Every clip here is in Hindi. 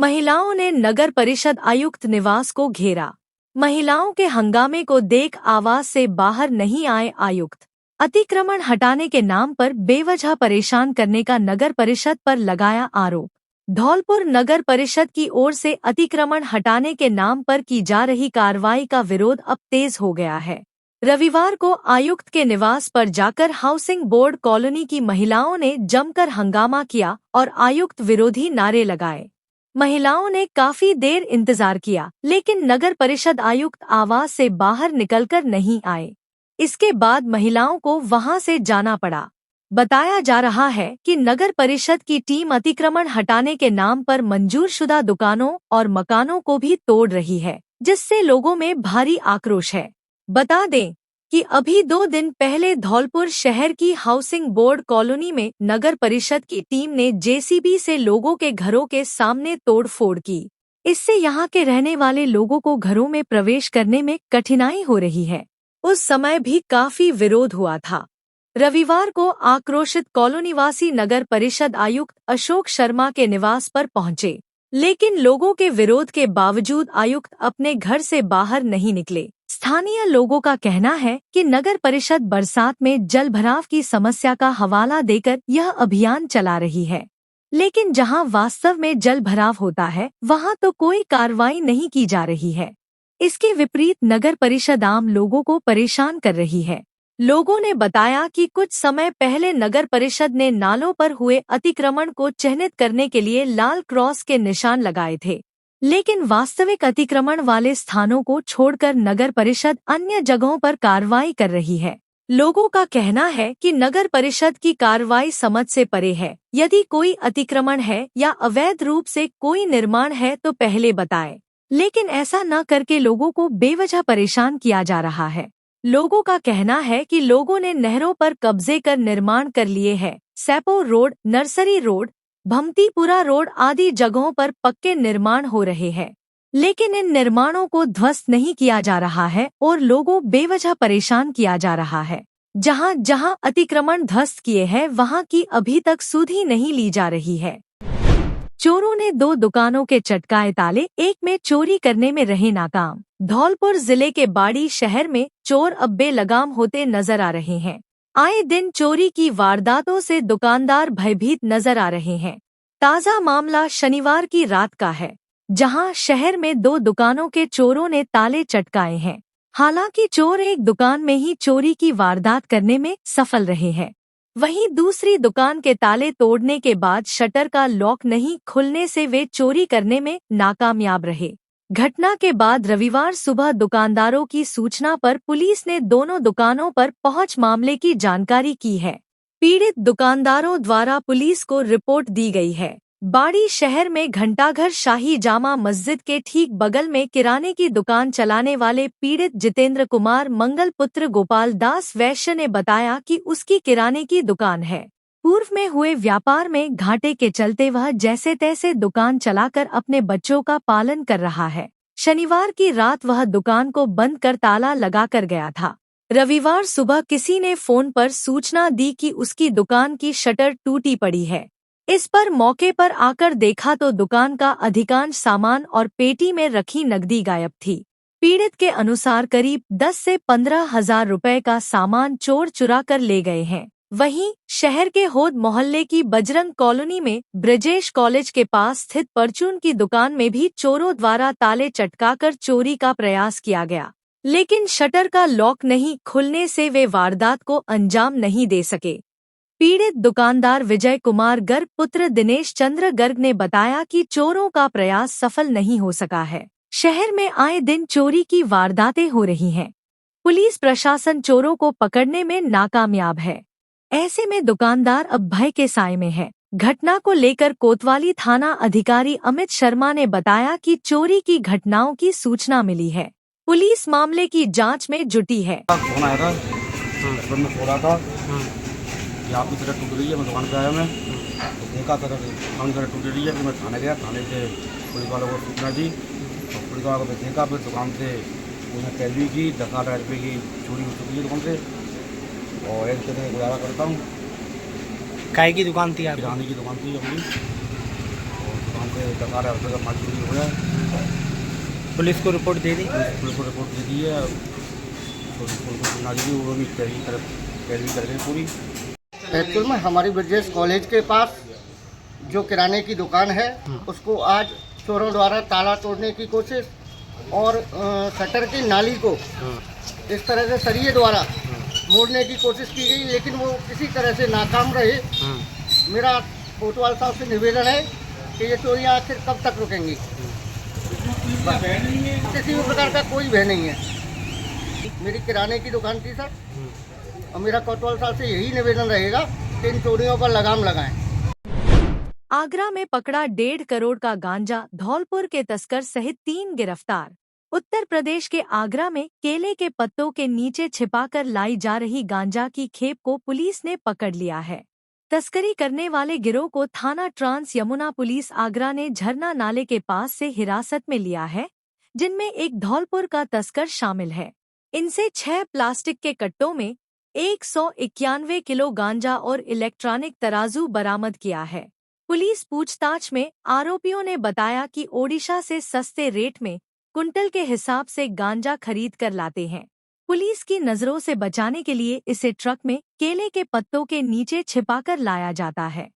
महिलाओं ने नगर परिषद आयुक्त निवास को घेरा। महिलाओं के हंगामे को देख आवाज से बाहर नहीं आए आयुक्त। अतिक्रमण हटाने के नाम पर बेवजह परेशान करने का नगर परिषद पर लगाया आरोप। धौलपुर नगर परिषद की ओर से अतिक्रमण हटाने के नाम पर की जा रही कार्रवाई का विरोध अब तेज हो गया है। रविवार को आयुक्त के निवास पर जाकर हाउसिंग बोर्ड कॉलोनी की महिलाओं ने जमकर हंगामा किया और आयुक्त विरोधी नारे लगाए। महिलाओं ने काफी देर इंतजार किया, लेकिन नगर परिषद आयुक्त आवाज से बाहर निकलकर नहीं आए। इसके बाद महिलाओं को वहां से जाना पड़ा। बताया जा रहा है कि नगर परिषद की टीम अतिक्रमण हटाने के नाम पर मंजूरशुदा दुकानों और मकानों को भी तोड़ रही है, जिससे लोगों में भारी आक्रोश है। बता दें कि अभी 2 दिन पहले धौलपुर शहर की हाउसिंग बोर्ड कॉलोनी में नगर परिषद की टीम ने जेसीबी से लोगों के घरों के सामने तोड़फोड़ की। इससे यहां के रहने वाले लोगों को घरों में प्रवेश करने में कठिनाई हो रही है। उस समय भी काफी विरोध हुआ था। रविवार को आक्रोशित कॉलोनीवासी नगर परिषद आयुक्त अशोक शर्मा के निवास पर पहुंचे, लेकिन लोगों के विरोध के बावजूद आयुक्त अपने घर से बाहर नहीं निकले। स्थानीय लोगों का कहना है कि नगर परिषद बरसात में जलभराव की समस्या का हवाला देकर यह अभियान चला रही है, लेकिन जहां वास्तव में जलभराव होता है वहां तो कोई कार्रवाई नहीं की जा रही है। इसके विपरीत नगर परिषद आम लोगों को परेशान कर रही है। लोगों ने बताया कि कुछ समय पहले नगर परिषद ने नालों पर हुए अतिक्रमण को चिह्नित करने के लिए लाल क्रॉस के निशान लगाए थे, लेकिन वास्तविक अतिक्रमण वाले स्थानों को छोड़कर नगर परिषद अन्य जगहों पर कार्रवाई कर रही है। लोगों का कहना है कि नगर परिषद की कार्रवाई समझ से परे है। यदि कोई अतिक्रमण है या अवैध रूप से कोई निर्माण है तो पहले बताए, लेकिन ऐसा न करके लोगों को बेवजह परेशान किया जा रहा है। लोगों का कहना है कि लोगों ने नहरों पर कब्जे कर निर्माण कर लिए हैं। Saipo road, nursery road, Bhamtipura road आदि जगहों पर पक्के निर्माण हो रहे हैं, लेकिन इन निर्माणों को ध्वस्त नहीं किया जा रहा है और लोगों बेवजह परेशान किया जा रहा है। जहां जहां अतिक्रमण ध्वस्त किए हैं वहां की अभी तक सुध ही नहीं ली जा रही है। चोरों ने 2 दुकानों के चटकाए ताले, एक में चोरी करने में रहे नाकाम। धौलपुर जिले के बाड़ी शहर में चोर अब बेलगाम होते नजर आ रहे हैं। आए दिन चोरी की वारदातों से दुकानदार भयभीत नजर आ रहे हैं। ताज़ा मामला शनिवार की रात का है, जहां शहर में 2 दुकानों के चोरों ने ताले चटकाए हैं। हालांकि चोर एक दुकान में ही चोरी की वारदात करने में सफल रहे हैं, वहीं दूसरी दुकान के ताले तोड़ने के बाद शटर का लॉक नहीं खुलने से वे चोरी करने में नाकामयाब रहे। घटना के बाद रविवार सुबह दुकानदारों की सूचना पर पुलिस ने दोनों दुकानों पर पहुंच मामले की जानकारी की है। पीड़ित दुकानदारों द्वारा पुलिस को रिपोर्ट दी गई है। बाड़ी शहर में घंटाघर शाही जामा मस्जिद के ठीक बगल में किराने की दुकान चलाने वाले पीड़ित जितेंद्र कुमार मंगल पुत्र गोपाल दास वैश्य ने बताया कि उसकी किराने की दुकान है। पूर्व में हुए व्यापार में घाटे के चलते वह जैसे तैसे दुकान चलाकर अपने बच्चों का पालन कर रहा है। शनिवार की रात वह दुकान को बंद कर ताला लगाकर गया था। रविवार सुबह किसी ने फोन पर सूचना दी कि उसकी दुकान की शटर टूटी पड़ी है। इस पर मौके पर आकर देखा तो दुकान का अधिकांश सामान और पेटी में रखी नकदी गायब थी। पीड़ित के अनुसार करीब 10 से 15 हजार रुपए का सामान चोर चुरा कर ले गए हैं। वहीं शहर के होद मोहल्ले की बजरंग कॉलोनी में ब्रजेश कॉलेज के पास स्थित परचून की दुकान में भी चोरों द्वारा ताले चटकाकर चोरी का प्रयास किया गया, लेकिन शटर का लॉक नहीं खुलने से वे वारदात को अंजाम नहीं दे सके। पीड़ित दुकानदार विजय कुमार गर्ग पुत्र दिनेश चंद्र गर्ग ने बताया कि चोरों का प्रयास सफल नहीं हो सका है। शहर में आए दिन चोरी की वारदातें हो रही हैं। पुलिस प्रशासन चोरों को पकड़ने में नाकामयाब है। ऐसे में दुकानदार अब भय के साए में है। घटना को लेकर कोतवाली थाना अधिकारी अमित शर्मा ने बताया कि चोरी की घटनाओं की सूचना मिली है। पुलिस मामले की जांच में जुटी है। यहाँ की तरह टूट रही है, मैं दुकान पे आया, मैं तो देखा तरह दुकान तरह टूट रही है। फिर मैं थाने गया, थाने से पुलिस वालों को सूचना दी और पुलिस वालों को देखा। फिर दुकान से उन्हें पैरवी की, 10,000 रुपये की चोरी हो चुकी है दुकान से। और एक तरह गुजारा करता हूँ। काय की दुकान थी? किराने की दुकान थी अपनी, और दुकान से 10,000 रुपये का माल चोरी हो गया है। पुलिस को रिपोर्ट दे दी? पुलिस को रिपोर्ट दे दी है, तो उनको नाजी वो भी पैरवी कर गए पूरी। एक्चुअल में हमारी ब्रजेश कॉलेज के पास जो किराने की दुकान है उसको आज चोरों द्वारा ताला तोड़ने की कोशिश और शटर की नाली को इस तरह से सरिये द्वारा मोड़ने की कोशिश की गई, लेकिन वो किसी तरह से नाकाम रहे। मेरा कोतवाल साहब से निवेदन है कि ये चोरियाँ आखिर कब तक रुकेंगी। किसी भी प्रकार का कोई भय नहीं है। मेरी किराने की दुकान थी सर, और मेरा कोतवाल साहब से यही निवेदन रहेगा कि इन चोरियों पर लगाम लगाएं। आगरा में पकड़ा 1.5 करोड़ का गांजा, धौलपुर के तस्कर सहित 3 गिरफ्तार। उत्तर प्रदेश के आगरा में केले के पत्तों के नीचे छिपाकर लाई जा रही गांजा की खेप को पुलिस ने पकड़ लिया है। तस्करी करने वाले गिरोह को थाना ट्रांस यमुना पुलिस आगरा ने झरना नाले के पास से हिरासत में लिया है, जिनमें एक धौलपुर का तस्कर शामिल है। इनसे 6 प्लास्टिक के कट्टों में 191 किलो गांजा और इलेक्ट्रॉनिक तराजू बरामद किया है। पुलिस पूछताछ में आरोपियों ने बताया कि ओडिशा से सस्ते रेट में कुंटल के हिसाब से गांजा खरीद कर लाते हैं। पुलिस की नजरों से बचाने के लिए इसे ट्रक में केले के पत्तों के नीचे छिपाकर लाया जाता है।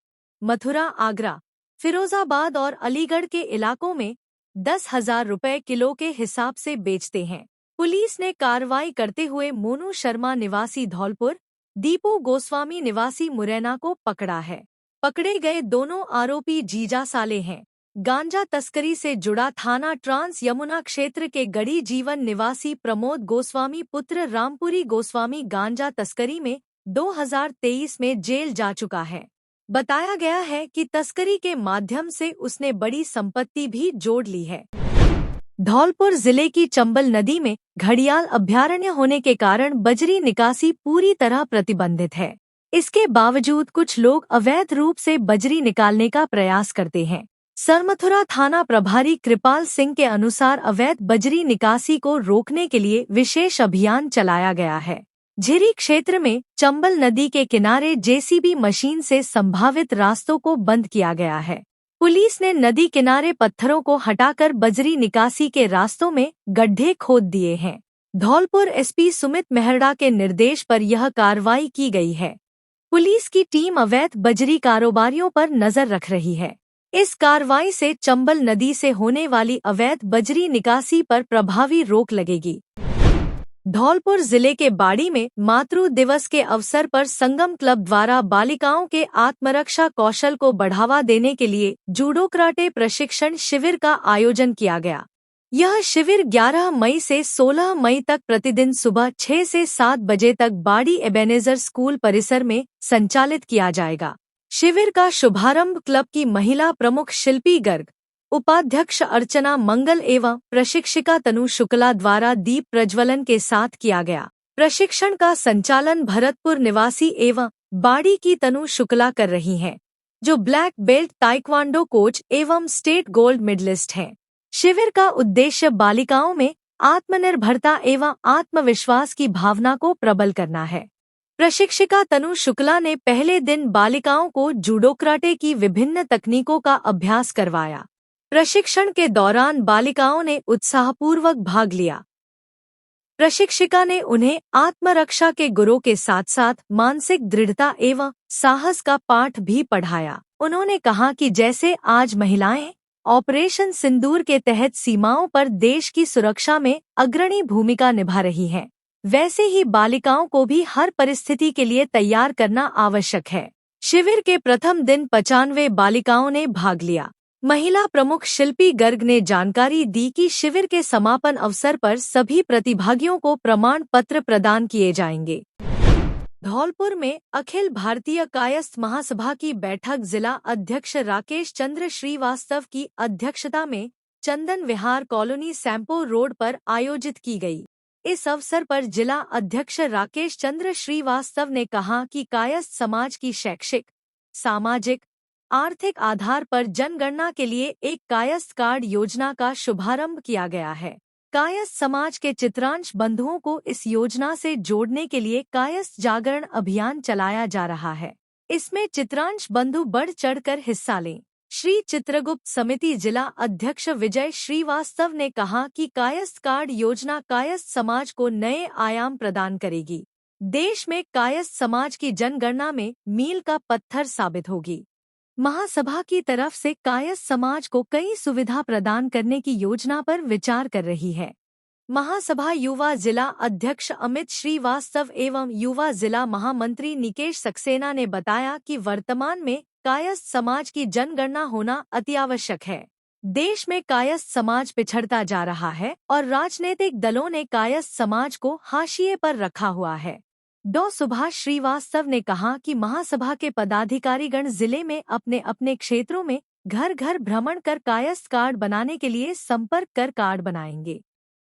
मथुरा, आगरा, फिरोजाबाद और अलीगढ़ के इलाकों में 10,000 रुपए किलो के हिसाब से बेचते हैं। पुलिस ने कार्रवाई करते हुए मोनू शर्मा निवासी धौलपुर, दीपू गोस्वामी निवासी मुरैना को पकड़ा है। पकड़े गए दोनों आरोपी जीजा साले हैं। गांजा तस्करी से जुड़ा थाना ट्रांस यमुना क्षेत्र के गढ़ी जीवन निवासी प्रमोद गोस्वामी पुत्र रामपुरी गोस्वामी गांजा तस्करी में 2023 में जेल जा चुका है। बताया गया है कि तस्करी के माध्यम से उसने बड़ी संपत्ति भी जोड़ ली है। धौलपुर जिले की चंबल नदी में घड़ियाल अभयारण्य होने के कारण बजरी निकासी पूरी तरह प्रतिबंधित है। इसके बावजूद कुछ लोग अवैध रूप से बजरी निकालने का प्रयास करते हैं। सरमथुरा थाना प्रभारी कृपाल सिंह के अनुसार अवैध बजरी निकासी को रोकने के लिए विशेष अभियान चलाया गया है। झिरी क्षेत्र में चंबल नदी के किनारे जेसीबी मशीन से संभावित रास्तों को बंद किया गया है। पुलिस ने नदी किनारे पत्थरों को हटाकर बजरी निकासी के रास्तों में गड्ढे खोद दिए हैं। धौलपुर एसपी सुमित मेहरड़ा के निर्देश पर यह कार्रवाई की गई है। पुलिस की टीम अवैध बजरी कारोबारियों पर नजर रख रही है। इस कार्रवाई से चंबल नदी से होने वाली अवैध बजरी निकासी पर प्रभावी रोक लगेगी। धौलपुर जिले के बाड़ी में मातृ दिवस के अवसर पर संगम क्लब द्वारा बालिकाओं के आत्मरक्षा कौशल को बढ़ावा देने के लिए जूडो कराटे प्रशिक्षण शिविर का आयोजन किया गया। यह शिविर 11 मई से 16 मई तक प्रतिदिन सुबह 6 से 7 बजे तक बाड़ी एबेनेजर स्कूल परिसर में संचालित किया जाएगा। शिविर का शुभारंभ क्लब की महिला प्रमुख शिल्पी गर्ग, उपाध्यक्ष अर्चना मंगल एवं प्रशिक्षिका तनु शुक्ला द्वारा दीप प्रज्वलन के साथ किया गया। प्रशिक्षण का संचालन भरतपुर निवासी एवं बाड़ी की तनु शुक्ला कर रही हैं, जो ब्लैक बेल्ट ताइक्वांडो कोच एवं स्टेट गोल्ड मेडलिस्ट हैं। शिविर का उद्देश्य बालिकाओं में आत्मनिर्भरता एवं आत्मविश्वास की भावना को प्रबल करना है। प्रशिक्षिका तनु शुक्ला ने पहले दिन बालिकाओं को जूडो कराटे की विभिन्न तकनीकों का अभ्यास करवाया। प्रशिक्षण के दौरान बालिकाओं ने उत्साहपूर्वक भाग लिया। प्रशिक्षिका ने उन्हें आत्मरक्षा के गुरों के साथ साथ मानसिक दृढ़ता एवं साहस का पाठ भी पढ़ाया। उन्होंने कहा कि जैसे आज महिलाएं ऑपरेशन सिंदूर के तहत सीमाओं पर देश की सुरक्षा में अग्रणी भूमिका निभा रही हैं, वैसे ही बालिकाओं को भी हर परिस्थिति के लिए तैयार करना आवश्यक है। शिविर के प्रथम दिन 95 बालिकाओं ने भाग लिया। महिला प्रमुख शिल्पी गर्ग ने जानकारी दी कि शिविर के समापन अवसर पर सभी प्रतिभागियों को प्रमाण पत्र प्रदान किए जाएंगे। धौलपुर में अखिल भारतीय कायस्थ महासभा की बैठक जिला अध्यक्ष राकेश चंद्र श्रीवास्तव की अध्यक्षता में चंदन विहार कॉलोनी सैम्पो रोड पर आयोजित की गई। इस अवसर पर जिला अध्यक्ष राकेश चंद्र श्रीवास्तव ने कहा कि कायस्थ समाज की शैक्षिक, सामाजिक, आर्थिक आधार पर जनगणना के लिए एक कायस्थ कार्ड योजना का शुभारंभ किया गया है। कायस्थ समाज के चित्रांश बंधुओं को इस योजना से जोड़ने के लिए कायस्थ जागरण अभियान चलाया जा रहा है। इसमें चित्रांश बंधु बढ़ चढ़कर हिस्सा लें। श्री चित्रगुप्त समिति जिला अध्यक्ष विजय श्रीवास्तव ने कहा कि कायस्थ कार्ड योजना कायस्थ समाज को नए आयाम प्रदान करेगी। देश में कायस्थ समाज की जनगणना में मील का पत्थर साबित होगी। महासभा की तरफ से कायस्थ समाज को कई सुविधा प्रदान करने की योजना पर विचार कर रही है। महासभा युवा जिला अध्यक्ष अमित श्रीवास्तव एवं युवा जिला महामंत्री निकेश सक्सेना ने बताया कि वर्तमान में कायस्थ समाज की जनगणना होना अतिआवश्यक है। देश में कायस्थ समाज पिछड़ता जा रहा है और राजनीतिक दलों ने कायस्थ समाज को हाशिए पर रखा हुआ है। डॉ सुभाष श्रीवास्तव ने कहा कि महासभा के पदाधिकारीगण जिले में अपने अपने क्षेत्रों में घर घर भ्रमण कर कायस्थ कार्ड बनाने के लिए संपर्क कर कार्ड बनाएंगे।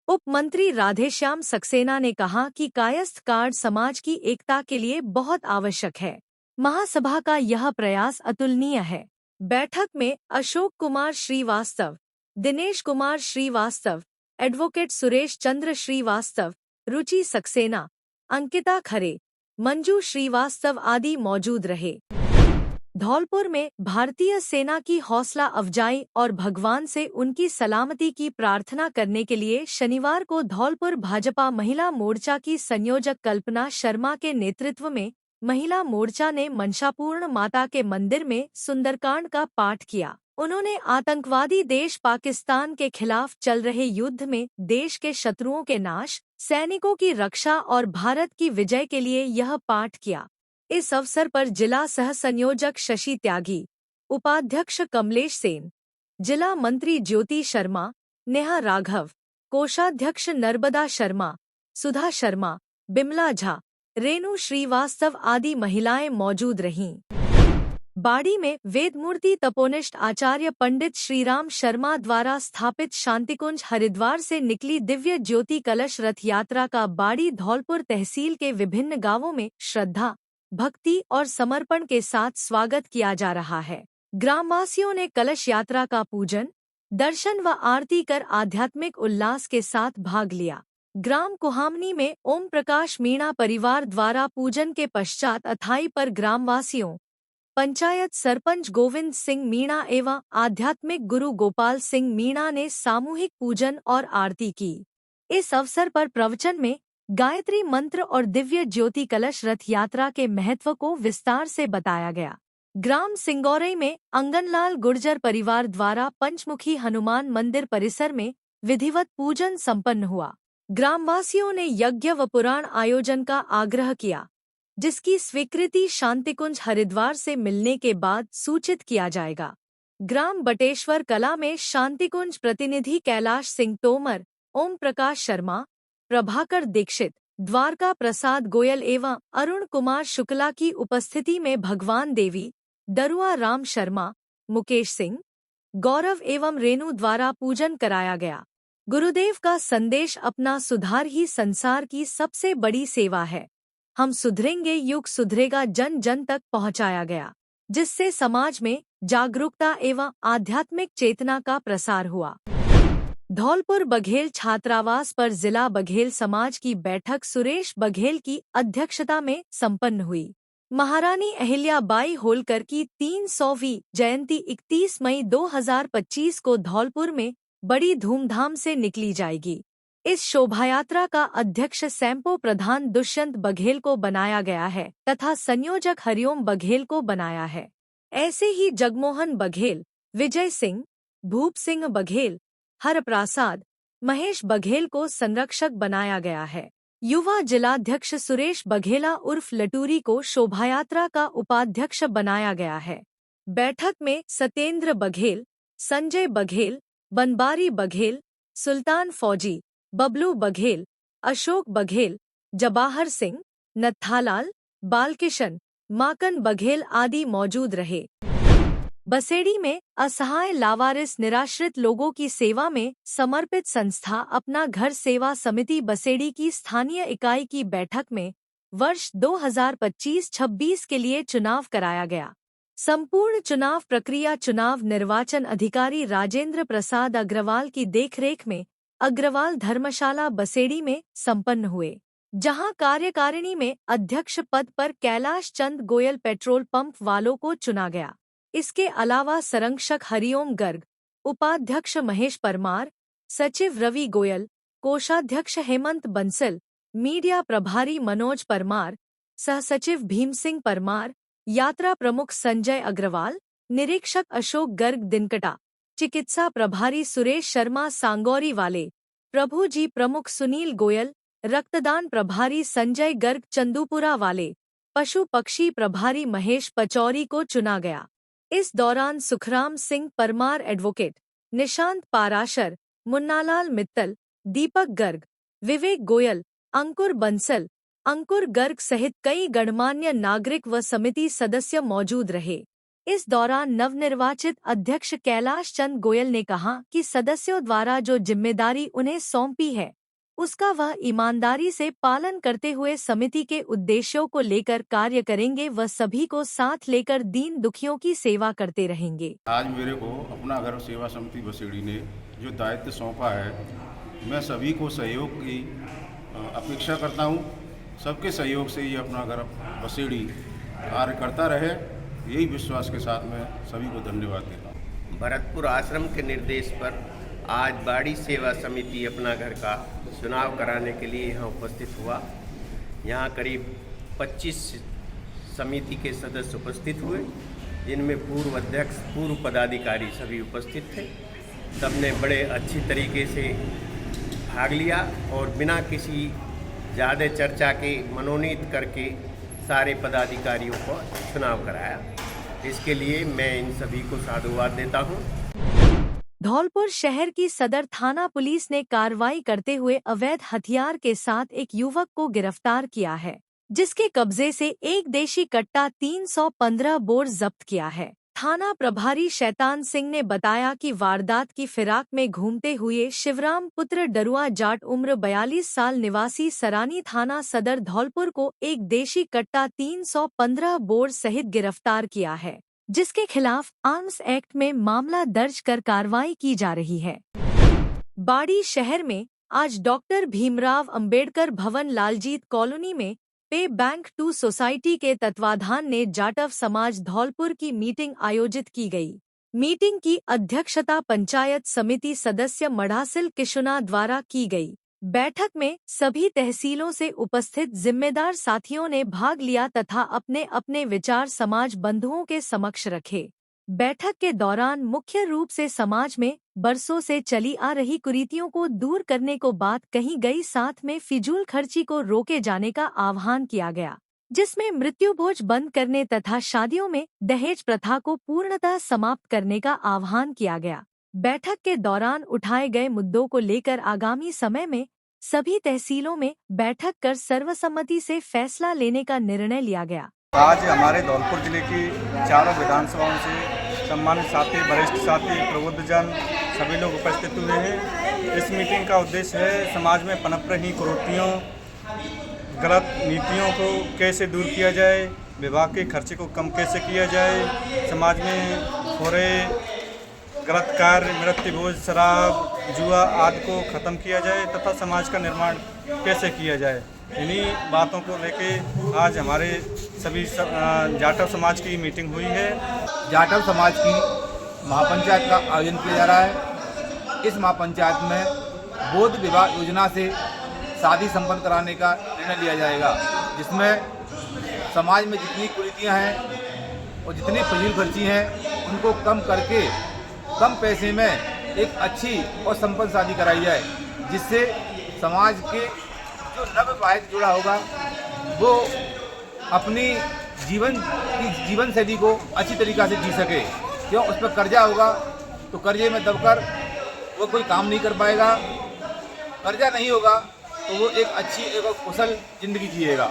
उप मंत्री राधेश्याम सक्सेना ने कहा कि कायस्थ कार्ड समाज की एकता के लिए बहुत आवश्यक है। महासभा का यह प्रयास अतुलनीय है। बैठक में अशोक कुमार श्रीवास्तव, दिनेश कुमार श्रीवास्तव, एडवोकेट सुरेश चंद्र श्रीवास्तव, रुचि सक्सेना, अंकिता खरे, मंजू श्रीवास्तव आदि मौजूद रहे। धौलपुर में भारतीय सेना की हौसला अफजाई और भगवान से उनकी सलामती की प्रार्थना करने के लिए शनिवार को धौलपुर भाजपा महिला मोर्चा की संयोजक कल्पना शर्मा के नेतृत्व में महिला मोर्चा ने मनसापूर्ण माता के मंदिर में सुंदरकांड का पाठ किया। उन्होंने आतंकवादी देश पाकिस्तान के खिलाफ चल रहे युद्ध में देश के शत्रुओं के नाश, सैनिकों की रक्षा और भारत की विजय के लिए यह पाठ किया। इस अवसर पर जिला सह संयोजक शशि त्यागी, उपाध्यक्ष कमलेश सेन, जिला मंत्री ज्योति शर्मा, नेहा राघव, कोषाध्यक्ष नर्मदा शर्मा, सुधा शर्मा, बिमला झा, रेणु श्रीवास्तव आदि महिलाएं मौजूद रहीं। बाड़ी में वेदमूर्ति तपोनिष्ठ आचार्य पंडित श्रीराम शर्मा द्वारा स्थापित शांतिकुंज हरिद्वार से निकली दिव्य ज्योति कलश रथ यात्रा का बाड़ी धौलपुर तहसील के विभिन्न गांवों में श्रद्धा, भक्ति और समर्पण के साथ स्वागत किया जा रहा है। ग्रामवासियों ने कलश यात्रा का पूजन, दर्शन व आरती कर आध्यात्मिक उल्लास के साथ भाग लिया। ग्राम कुहामनी में ओम प्रकाश मीणा परिवार द्वारा पूजन के पश्चात अथाई पर ग्रामवासियों, पंचायत सरपंच गोविंद सिंह मीणा एवं आध्यात्मिक गुरु गोपाल सिंह मीणा ने सामूहिक पूजन और आरती की। इस अवसर पर प्रवचन में गायत्री मंत्र और दिव्य ज्योति कलश रथ यात्रा के महत्व को विस्तार से बताया गया। ग्राम सिंगौरई में अंगनलाल गुर्जर परिवार द्वारा पंचमुखी हनुमान मंदिर परिसर में विधिवत पूजन संपन्न हुआ। ग्रामवासियों ने यज्ञ व पुराण आयोजन का आग्रह किया, जिसकी स्वीकृति शांतिकुंज हरिद्वार से मिलने के बाद सूचित किया जाएगा। ग्राम बटेश्वर कला में शांतिकुंज प्रतिनिधि कैलाश सिंह तोमर, ओम प्रकाश शर्मा, प्रभाकर दीक्षित, द्वारका प्रसाद गोयल एवं अरुण कुमार शुक्ला की उपस्थिति में भगवान देवी, डरुआ राम शर्मा, मुकेश सिंह, गौरव एवं रेणु द्वारा पूजन कराया गया। गुरुदेव का संदेश अपना सुधार ही संसार की सबसे बड़ी सेवा है। हम सुधरेंगे युग सुधरेगा जन जन तक पहुंचाया गया, जिससे समाज में जागरूकता एवं आध्यात्मिक चेतना का प्रसार हुआ। धौलपुर बघेल छात्रावास पर जिला बघेल समाज की बैठक सुरेश बघेल की अध्यक्षता में संपन्न हुई। महारानी अहिल्याबाई होलकर की 300वीं जयंती 31 मई 2025 को धौलपुर में बड़ी धूमधाम से निकली जाएगी। इस शोभायात्रा का अध्यक्ष सैंपो प्रधान दुष्यंत बघेल को बनाया गया है तथा संयोजक हरिओम बघेल को बनाया है। ऐसे ही जगमोहन बघेल, विजय सिंह, भूप सिंह बघेल, हरप्रसाद, महेश बघेल को संरक्षक बनाया गया है। युवा जिलाध्यक्ष सुरेश बघेला उर्फ लटूरी को शोभायात्रा का उपाध्यक्ष बनाया गया है। बैठक में सत्येंद्र बघेल, संजय बघेल, बनबारी बघेल, सुल्तान फौजी, बबलू बघेल, अशोक बघेल, जवाहर सिंह, नत्थालाल, बालकिशन, माकन बघेल आदि मौजूद रहे। बसेड़ी में असहाय लावारिस निराश्रित लोगों की सेवा में समर्पित संस्था अपना घर सेवा समिति बसेड़ी की स्थानीय इकाई की बैठक में वर्ष 2025-26 के लिए चुनाव कराया गया। संपूर्ण चुनाव प्रक्रिया चुनाव निर्वाचन अधिकारी राजेंद्र प्रसाद अग्रवाल की देखरेख में अग्रवाल धर्मशाला बसेड़ी में संपन्न हुए, जहां कार्यकारिणी में अध्यक्ष पद पर कैलाश चंद गोयल पेट्रोल पंप वालों को चुना गया। इसके अलावा संरक्षक हरिओम गर्ग, उपाध्यक्ष महेश परमार, सचिव रवि गोयल, कोषाध्यक्ष हेमंत बंसल, मीडिया प्रभारी मनोज परमार, सहसचिव भीम सिंह परमार, यात्रा प्रमुख संजय अग्रवाल, निरीक्षक अशोक गर्ग दिनकटा, चिकित्सा प्रभारी सुरेश शर्मा सांगौरी वाले, प्रभु जी प्रमुख सुनील गोयल, रक्तदान प्रभारी संजय गर्ग चंदूपुरा वाले, पशु पक्षी प्रभारी महेश पचौरी को चुना गया। इस दौरान सुखराम सिंह परमार एडवोकेट, निशांत पाराशर, मुन्नालाल मित्तल, दीपक गर्ग, विवेक गोयल, अंकुर बंसल, अंकुर गर्ग सहित कई गणमान्य नागरिक व समिति सदस्य मौजूद रहे। इस दौरान नवनिर्वाचित अध्यक्ष कैलाश चंद गोयल ने कहा कि सदस्यों द्वारा जो जिम्मेदारी उन्हें सौंपी है उसका वह ईमानदारी से पालन करते हुए समिति के उद्देश्यों को लेकर कार्य करेंगे व सभी को साथ लेकर दीन दुखियों की सेवा करते रहेंगे। आज मेरे को अपना घर सेवा समिति बसेड़ी ने जो दायित्व सौंपा है, मैं सभी को सहयोग की अपेक्षा करता हूँ। सबके सहयोग से ये अपना घर बसेड़ी कार्य करता रहे, यही विश्वास के साथ मैं सभी को धन्यवाद देता हूँ। भरतपुर आश्रम के निर्देश पर आज बाड़ी सेवा समिति अपना घर का चुनाव कराने के लिए यहाँ उपस्थित हुआ। यहाँ करीब 25 समिति के सदस्य उपस्थित हुए, जिनमें पूर्व अध्यक्ष, पूर्व पदाधिकारी सभी उपस्थित थे। सबने बड़े अच्छी तरीके से भाग लिया और बिना किसी ज़्यादा चर्चा के मनोनीत करके सारे पदाधिकारियों को चुनाव कराया। इसके लिए मैं इन सभी को साधुवाद देता हूँ। धौलपुर शहर की सदर थाना पुलिस ने कार्रवाई करते हुए अवैध हथियार के साथ एक युवक को गिरफ्तार किया है, जिसके कब्जे से एक देशी कट्टा 315 बोर जब्त किया है। थाना प्रभारी शैतान सिंह ने बताया कि वारदात की फिराक में घूमते हुए शिवराम पुत्र डरुआ जाट उम्र 42 साल निवासी सरानी थाना सदर धौलपुर को एक देशी कट्टा 315 बोर सहित गिरफ्तार किया है, जिसके खिलाफ आर्म्स एक्ट में मामला दर्ज कर कार्रवाई की जा रही है। बाड़ी शहर में आज डॉक्टर भीमराव अंबेडकर भवन लालजीत कॉलोनी में पे बैंक टू सोसाइटी के तत्वाधान ने जाटव समाज धौलपुर की मीटिंग आयोजित की गई। मीटिंग की अध्यक्षता पंचायत समिति सदस्य मढ़ासिल किशुना द्वारा की गई। बैठक में सभी तहसीलों से उपस्थित जिम्मेदार साथियों ने भाग लिया तथा अपने अपने विचार समाज बंधुओं के समक्ष रखे। बैठक के दौरान मुख्य रूप से समाज में बरसों से चली आ रही कुरीतियों को दूर करने को बात कही गई, साथ में फिजूल खर्ची को रोके जाने का आह्वान किया गया, जिसमें मृत्यु भोज बंद करने तथा शादियों में दहेज प्रथा को पूर्णतः समाप्त करने का आह्वान किया गया। बैठक के दौरान उठाए गए मुद्दों को लेकर आगामी समय में सभी तहसीलों में बैठक कर सर्वसम्मति से फैसला लेने का निर्णय लिया गया। आज हमारे धौलपुर जिले की चारों विधानसभाओं से सम्मानित साथी, वरिष्ठ साथी, प्रबुद्धजन सभी लोग उपस्थित हुए हैं। इस मीटिंग का उद्देश्य है समाज में पनप रही कुरीतियों, गलत नीतियों को कैसे दूर किया जाए, विवाह के खर्चे को कम कैसे किया जाए, समाज में हो रहे गलत कार्य, मृत्यु भोज, शराब, जुआ आदि को ख़त्म किया जाए तथा समाज का निर्माण कैसे किया जाए। इन्हीं बातों को लेके आज हमारे सभी जाटव समाज की मीटिंग हुई है। जाटव समाज की महापंचायत का आयोजन किया जा रहा है। इस महापंचायत में बोध विवाह योजना से शादी संपन्न कराने का निर्णय लिया जाएगा, जिसमें समाज में जितनी कुरीतियां हैं और जितनी फजूल खर्ची हैं उनको कम करके कम पैसे में एक अच्छी और संपन्न शादी कराई जाए, जिससे समाज के जो नवविवाहित जुड़ा होगा वो अपनी जीवन शैली को अच्छी तरीक़ा से जी सके। क्यों उस पर कर्जा होगा तो कर्जे में दबकर वो कोई काम नहीं कर पाएगा, कर्जा नहीं होगा तो वो एक अच्छी एक कुशल जिंदगी जिएगा।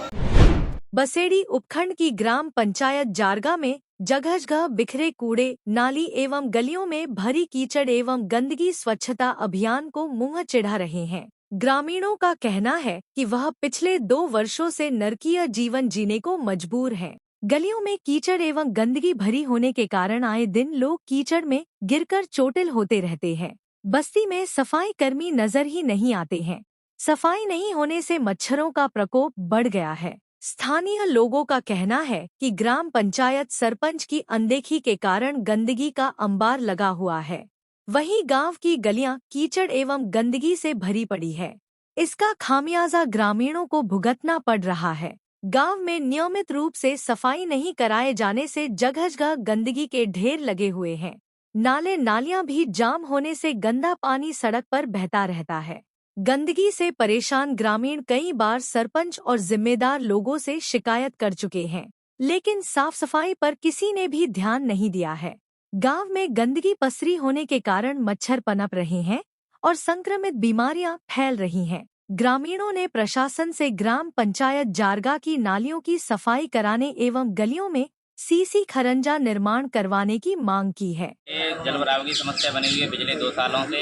बसेड़ी उपखंड की ग्राम पंचायत जारगा में जगह जगह बिखरे कूड़े, नाली एवं गलियों में भरी कीचड़ एवं गंदगी स्वच्छता अभियान को मुंह चिढ़ा रहे हैं। ग्रामीणों का कहना है कि वह पिछले 2 वर्षों से नरकीय जीवन जीने को मजबूर हैं। गलियों में कीचड़ एवं गंदगी भरी होने के कारण आए दिन लोग कीचड़ में गिरकर चोटिल होते रहते हैं। बस्ती में सफाई कर्मी नजर ही नहीं आते हैं। सफाई नहीं होने से मच्छरों का प्रकोप बढ़ गया है। स्थानीय लोगों का कहना है कि ग्राम पंचायत सरपंच की अनदेखी के कारण गंदगी का अंबार लगा हुआ है। वहीं गांव की गलियां कीचड़ एवं गंदगी से भरी पड़ी है। इसका खामियाजा ग्रामीणों को भुगतना पड़ रहा है। गांव में नियमित रूप से सफाई नहीं कराए जाने से जगह जगह गंदगी के ढेर लगे हुए हैं। नाले नालियां भी जाम होने से गंदा पानी सड़क पर बहता रहता है। गंदगी से परेशान ग्रामीण कई बार सरपंच और जिम्मेदार लोगों से शिकायत कर चुके हैं, लेकिन साफ सफाई पर किसी ने भी ध्यान नहीं दिया है। गांव में गंदगी पसरी होने के कारण मच्छर पनप रहे हैं और संक्रमित बीमारियां फैल रही हैं। ग्रामीणों ने प्रशासन से ग्राम पंचायत जारगा की नालियों की सफाई कराने एवं गलियों में सीसी खरंजा निर्माण करवाने की मांग की है। ये जल भराव की समस्या बनी हुई है पिछले 2 सालों से।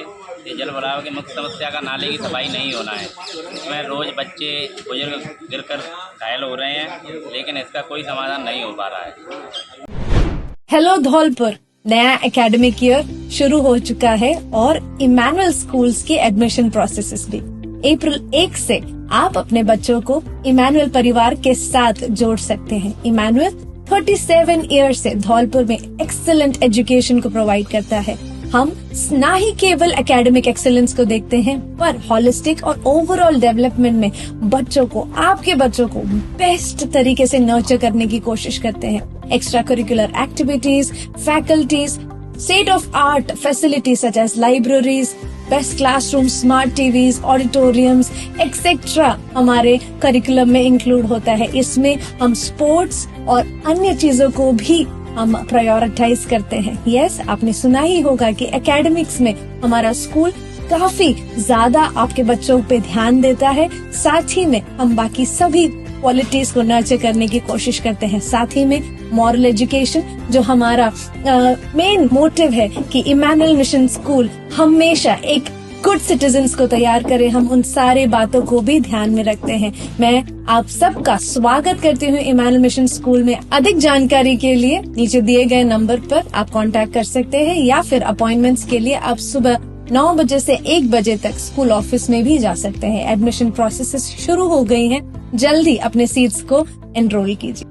ये जल भराव की मुख्य समस्या का नाले की सफाई नहीं होना है। इसमें रोज बच्चे बुजुर्ग गिरकर घायल हो रहे हैं, लेकिन इसका कोई समाधान नहीं हो पा रहा है। हेलो धौलपुर, नया एकेडमिक ईयर शुरू हो चुका है और इमैनुअल स्कूल्स के एडमिशन प्रोसेसेस भी। अप्रैल 1 से आप अपने बच्चों को इमैनुअल परिवार के साथ जोड़ सकते हैं। इमैनुअल 37 ईयर से धौलपुर में एक्सीलेंट एजुकेशन को प्रोवाइड करता है। हम न ही केवल एकेडमिक एक्सीलेंस को देखते हैं, पर हॉलिस्टिक और ओवरऑल डेवलपमेंट में बच्चों को, आपके बच्चों को बेस्ट तरीके से नर्चर करने की कोशिश करते हैं। Extra curricular activities, faculties, state of art facilities such as libraries, best classroom, smart TVs, auditoriums etcetera हमारे करिकुलम में इंक्लूड होता है। इसमें हम स्पोर्ट्स और अन्य चीजों को भी हम प्रायोरिटाइज करते हैं। यस, आपने सुना ही होगा कि एकेडमिक्स में हमारा स्कूल काफी ज्यादा आपके बच्चों पे ध्यान देता है। साथ ही में हम बाकी सभी क्वालिटीज को नर्चर करने की कोशिश करते हैं। साथ ही में मॉरल एजुकेशन, जो हमारा मेन मोटिव है कि इमैनुअल मिशन स्कूल हमेशा एक गुड सिटीजन्स को तैयार करे, हम उन सारे बातों को भी ध्यान में रखते हैं। मैं आप सबका स्वागत करती हूँ इमैनुअल मिशन स्कूल में। अधिक जानकारी के लिए नीचे दिए गए नंबर पर आप कांटेक्ट कर सकते हैं, या फिर अपॉइंटमेंट्स के लिए आप सुबह 9 बजे से 1 बजे तक स्कूल ऑफिस में भी जा सकते हैं। एडमिशन प्रोसेस शुरू हो गई हैं, जल्दी अपने सीट्स को एनरोल कीजिए।